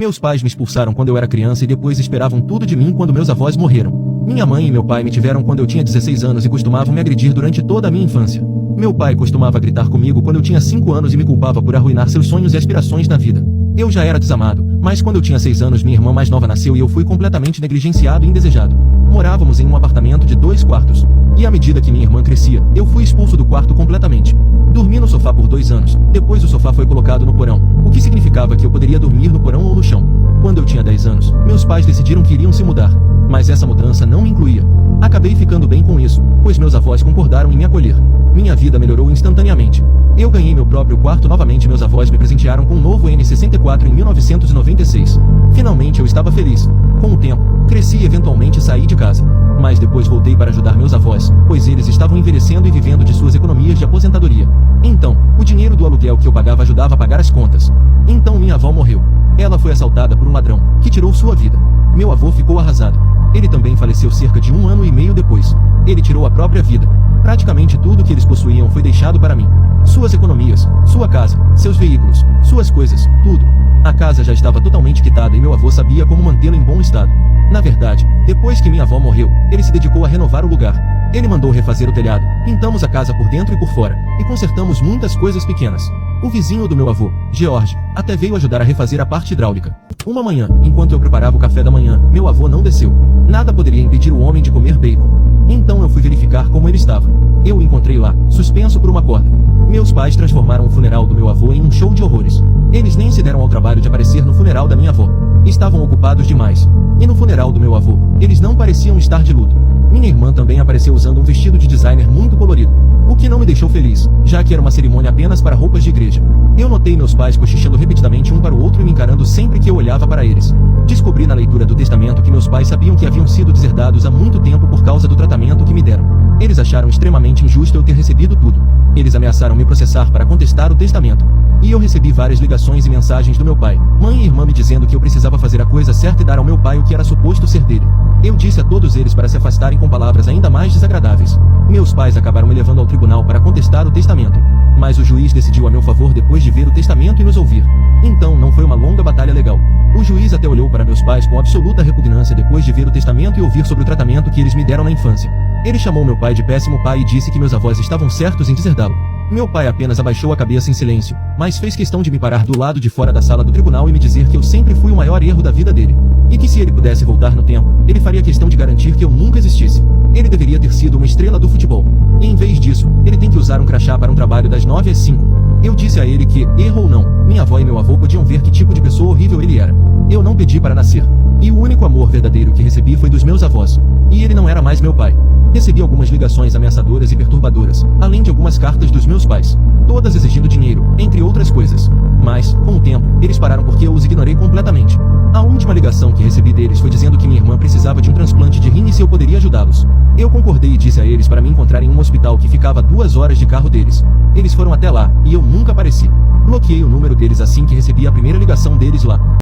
Meus pais me expulsaram quando eu era criança e depois esperavam tudo de mim quando meus avós morreram. Minha mãe e meu pai me tiveram quando eu tinha 16 anos e costumavam me agredir durante toda a minha infância. Meu pai costumava gritar comigo quando eu tinha 5 anos e me culpava por arruinar seus sonhos e aspirações na vida. Eu já era desamado, mas quando eu tinha 6 anos minha irmã mais nova nasceu e eu fui completamente negligenciado e indesejado. Morávamos em um apartamento de 2 quartos. E à medida que minha irmã crescia, eu fui expulso do quarto completamente. Dormi no sofá por 2 anos, depois o sofá foi colocado no porão, o que significava que eu poderia dormir no porão ou no chão. Quando eu tinha 10 anos, meus pais decidiram que iriam se mudar, mas essa mudança não me incluía. Acabei ficando bem com isso, pois meus avós concordaram em me acolher. Minha vida melhorou instantaneamente. Eu ganhei meu próprio quarto novamente e meus avós me presentearam com um novo N64 em 1996. Finalmente eu estava feliz. Com o tempo, cresci e eventualmente saí de casa. Mas depois voltei para ajudar meus avós, pois eles estavam envelhecendo e vivendo de suas economias de aposentadoria. Então, o dinheiro do aluguel que eu pagava ajudava a pagar as contas. Então minha avó morreu. Ela foi assaltada por um ladrão, que tirou sua vida. Meu avô ficou arrasado. Ele também faleceu cerca de 1 ano e meio depois. Ele tirou a própria vida. Praticamente tudo que eles possuíam foi deixado para mim. Suas economias, sua casa, seus veículos, suas coisas, tudo. A casa já estava totalmente quitada e meu avô sabia como mantê-la em bom estado. Na verdade, depois que minha avó morreu, ele se dedicou a renovar o lugar. Ele mandou refazer o telhado, pintamos a casa por dentro e por fora, e consertamos muitas coisas pequenas. O vizinho do meu avô, George, até veio ajudar a refazer a parte hidráulica. Uma manhã, enquanto eu preparava o café da manhã, meu avô não desceu. Nada poderia impedir o homem de comer bacon. Então eu fui verificar como ele estava. Eu o encontrei lá, suspenso por uma corda. Meus pais transformaram o funeral do meu avô em um show de horrores. Eles nem se deram ao trabalho de aparecer no funeral da minha avó. Estavam ocupados demais. E no funeral do meu avô, eles não pareciam estar de luto. Minha irmã também apareceu usando um vestido de designer muito colorido. O que não me deixou feliz, já que era uma cerimônia apenas para roupas de igreja. Eu notei meus pais cochichando repetidamente um para o outro e me encarando sempre que eu olhava para eles. Descobri na leitura do testamento que meus pais sabiam que haviam sido deserdados há muito tempo por causa do tratamento que me deram. Eles acharam extremamente injusto eu ter recebido tudo. Eles ameaçaram me processar para contestar o testamento. E eu recebi várias ligações e mensagens do meu pai, mãe e irmã me dizendo que eu precisava fazer a coisa certa e dar ao meu pai o que era suposto ser dele. Eu disse a todos eles para se afastarem com palavras ainda mais desagradáveis. Meus pais acabaram me levando ao tribunal para contestar o testamento. Mas o juiz decidiu a meu favor depois de ver o testamento e nos ouvir. Então não foi uma longa batalha legal. O juiz até olhou para meus pais com absoluta repugnância depois de ver o testamento e ouvir sobre o tratamento que eles me deram na infância. Ele chamou meu pai de péssimo pai e disse que meus avós estavam certos em deserdá-lo. Meu pai apenas abaixou a cabeça em silêncio, mas fez questão de me parar do lado de fora da sala do tribunal e me dizer que eu sempre fui o maior erro da vida dele. E que se ele pudesse voltar no tempo, ele faria questão de garantir que eu nunca existisse. Ele deveria ter sido uma estrela do futebol. E em vez disso, ele tem que usar um crachá para um trabalho das 9 às 5. Eu disse a ele que, erro ou não, minha avó e meu avô podiam ver que tipo de pessoa horrível ele era. Eu não pedi para nascer. E o único amor verdadeiro que recebi foi dos meus avós. E ele não era mais meu pai. Recebi algumas ligações ameaçadoras e perturbadoras, além de algumas cartas dos meus pais, todas exigindo dinheiro, entre outras coisas. Mas, com o tempo, eles pararam porque eu os ignorei completamente. A última ligação que recebi deles foi dizendo que minha irmã precisava de um transplante de rim e se eu poderia ajudá-los. Eu concordei e disse a eles para me encontrar em um hospital que ficava a 2 horas de carro deles. Eles foram até lá, e eu nunca apareci. Bloqueei o número deles assim que recebi a primeira ligação deles lá.